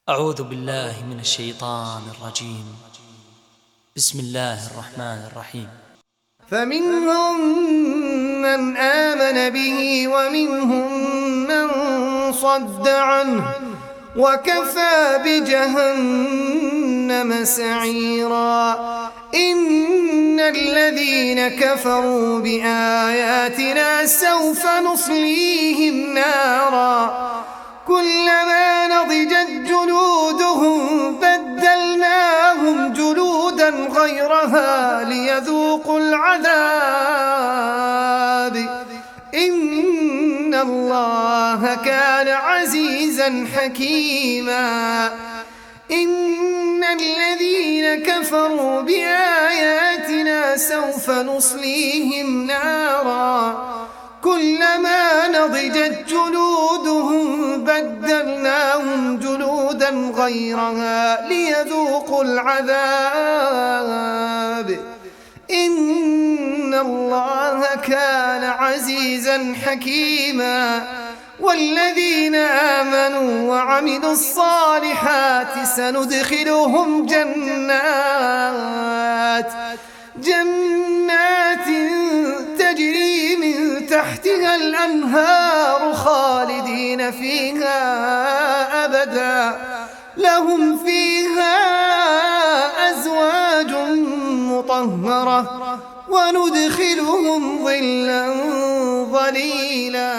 أعوذ بالله من الشيطان الرجيم. بسم الله الرحمن الرحيم. فمنهم من آمن به ومنهم من صد عنه وكفى بجهنم سعيرا. إن الذين كفروا بآياتنا سوف نصليهم نارا كلما نضجت جلودهم بدلناهم جلودا غيرها ليذوقوا العذاب. إن الله كان عزيزا حكيما. إن الذين كفروا بآياتنا سوف نصليهم نارا كلما نضجت جلودهم بدلناهم جلودا غيرها ليذوقوا العذاب. إن الله كان عزيزا حكيما. والذين آمنوا وعملوا الصالحات سندخلهم جنات تجري من تحتها الأنهار خالدين فيها أبدا لهم فيها أزواج مطهرة وندخلهم ظلا ظليلا.